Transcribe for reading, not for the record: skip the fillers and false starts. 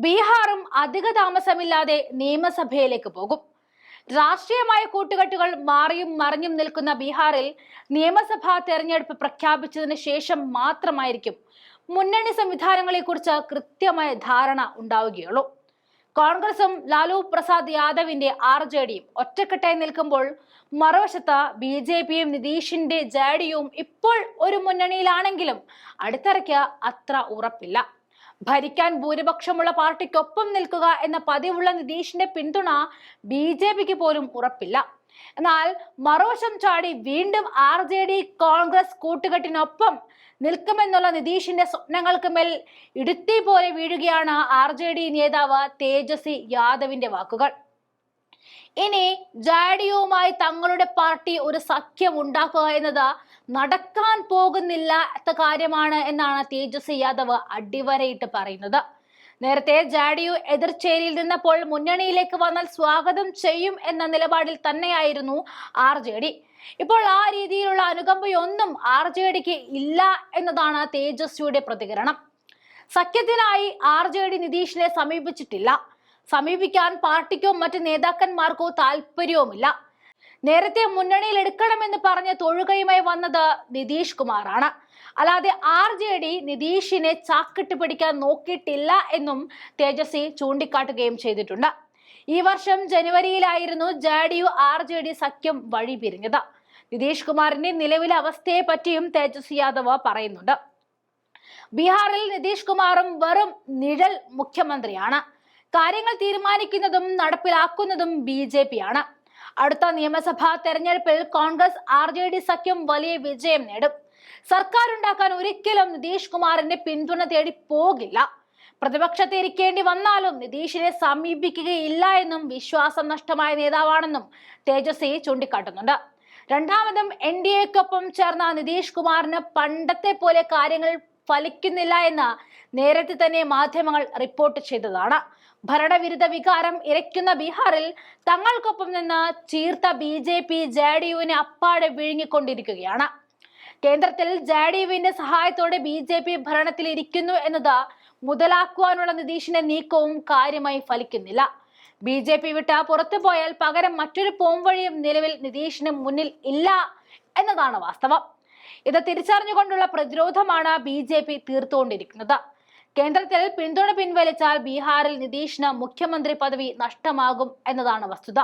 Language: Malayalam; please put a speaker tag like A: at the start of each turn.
A: ബീഹാറും അധിക താമസമില്ലാതെ നിയമസഭയിലേക്ക് പോകും. രാഷ്ട്രീയമായ കൂട്ടുകെട്ടുകൾ മാറിയും മറിഞ്ഞും നിൽക്കുന്ന ബീഹാറിൽ നിയമസഭാ തെരഞ്ഞെടുപ്പ് പ്രഖ്യാപിച്ചതിന് ശേഷം മാത്രമായിരിക്കും മുന്നണി സംവിധാനങ്ങളെക്കുറിച്ച് കൃത്യമായ ധാരണ ഉണ്ടാവുകയുള്ളൂ. കോൺഗ്രസും ലാലു പ്രസാദ് യാദവിന്റെ RJDയും ഒറ്റക്കെട്ടായി നിൽക്കുമ്പോൾ മറുവശത്ത് BJPയും നിതീഷിന്റെ ജെഡിയുവും ഇപ്പോൾ ഒരു മുന്നണിയിലാണെങ്കിലും അടിത്തറയ്ക്ക് അത്ര ഉറപ്പില്ല. ഭരിക്കാൻ ഭൂരിപക്ഷമുള്ള പാർട്ടിക്കൊപ്പം നിൽക്കുക എന്ന പതിവുള്ള നിതീഷിന്റെ പിന്തുണ BJPക്ക് പോലും ഉറപ്പില്ല. എന്നാൽ മറുവശം ചാടി വീണ്ടും RJD കോൺഗ്രസ് കൂട്ടുകെട്ടിനൊപ്പം നിൽക്കുമെന്നുള്ള നിതീഷിന്റെ സ്വപ്നങ്ങൾക്ക് മേൽ ഇടുത്തി പോലെ വീഴുകയാണ് RJD നേതാവ് തേജസ്വി യാദവിന്റെ വാക്കുകൾ. ഇനി ജെഡിയുമായി തങ്ങളുടെ പാർട്ടി ഒരു സഖ്യം ഉണ്ടാക്കുക എന്നത് നടക്കാൻ പോകുന്നില്ല കാര്യമാണ് എന്നാണ് തേജസ്വി യാദവ് അടിവരയിട്ട് പറയുന്നത്. നേരത്തെ ജെഡിയു എതിർചേരിയിൽ നിന്നപ്പോൾ മുന്നണിയിലേക്ക് വന്നാൽ സ്വാഗതം ചെയ്യും എന്ന നിലപാടിൽ തന്നെയായിരുന്നു RJD. ഇപ്പോൾ ആ രീതിയിലുള്ള അനുകമ്പയൊന്നും RJDക്ക് ഇല്ല എന്നതാണ് തേജസ്വിയുടെ പ്രതികരണം. സഖ്യത്തിനായി RJD നിതീഷിനെ സമീപിച്ചിട്ടില്ല. സമീപിക്കാൻ പാർട്ടിക്കോ മറ്റ് നേതാക്കന്മാർക്കോ താല്പര്യവുമില്ല. നേരത്തെ മുന്നണിയിൽ എടുക്കണമെന്ന് പറഞ്ഞ് തൊഴുകയുമായി വന്നത് നിതീഷ് കുമാറാണ്. അല്ലാതെ RJD നിതീഷിനെ ചാക്കിട്ട് പിടിക്കാൻ നോക്കിയിട്ടില്ല എന്നും തേജസ്വി ചൂണ്ടിക്കാട്ടുകയും ചെയ്തിട്ടുണ്ട്. ഈ വർഷം ജനുവരിയിലായിരുന്നു ജെഡിയു RJD സഖ്യം വഴി പിരിഞ്ഞത്. നിതീഷ് കുമാറിന്റെ നിലവിലെ അവസ്ഥയെ പറ്റിയും തേജസ്വി യാദവ് പറയുന്നുണ്ട്. ബീഹാറിൽ നിതീഷ് കുമാറും വെറും നിഴൽ മുഖ്യമന്ത്രിയാണ്. കാര്യങ്ങൾ തീരുമാനിക്കുന്നതും നടപ്പിലാക്കുന്നതും BJPയാണ്. അടുത്ത നിയമസഭാ തെരഞ്ഞെടുപ്പിൽ കോൺഗ്രസ് RJD സഖ്യം വലിയ വിജയം നേടും. സർക്കാർ ഉണ്ടാക്കാൻ ഒരിക്കലും നിതീഷ് കുമാറിന്റെ പിന്തുണ തേടി പോകില്ല. പ്രതിപക്ഷത്തെ ഇരിക്കേണ്ടി വന്നാലും നിതീഷിനെ സമീപിക്കുകയില്ല എന്നും വിശ്വാസം നഷ്ടമായ നേതാവാണെന്നും തേജസ്വി ചൂണ്ടിക്കാട്ടുന്നുണ്ട്. രണ്ടാമതും NDAക്കൊപ്പം ചേർന്ന നിതീഷ് കുമാറിന് പണ്ടത്തെ പോലെ കാര്യങ്ങൾ ഫലിക്കുന്നില്ല എന്ന് നേരത്തെ തന്നെ മാധ്യമങ്ങൾ റിപ്പോർട്ട് ചെയ്തതാണ്. ഭരണവിരുദ്ധ വികാരം ഇരയ്ക്കുന്ന ബീഹാറിൽ തങ്ങൾക്കൊപ്പം നിന്ന് ചീർത്ത BJP ജെഡിയുവിനെ അപ്പാടെ വിഴുങ്ങിക്കൊണ്ടിരിക്കുകയാണ്. കേന്ദ്രത്തിൽ ജെഡിയുവിന്റെ സഹായത്തോടെ BJP ഭരണത്തിൽ ഇരിക്കുന്നു എന്നത് മുതലാക്കുവാനുള്ള നിതീഷിന്റെ നീക്കവും കാര്യമായി ഫലിക്കുന്നില്ല. BJP വിട്ട് പുറത്തു പോയാൽ പകരം മറ്റൊരു പോംവഴിയും നിലവിൽ നിതീഷിന് മുന്നിൽ ഇല്ല എന്നതാണ് വാസ്തവം. ഇത് തിരിച്ചറിഞ്ഞുകൊണ്ടുള്ള പ്രതിരോധമാണ് BJP തീർത്തുകൊണ്ടിരിക്കുന്നത്. കേന്ദ്രത്തിൽ പിന്തുണ പിൻവലിച്ചാൽ ബീഹാറിൽ നിതീഷിന് മുഖ്യമന്ത്രി പദവി നഷ്ടമാകും എന്നതാണ് വസ്തുത.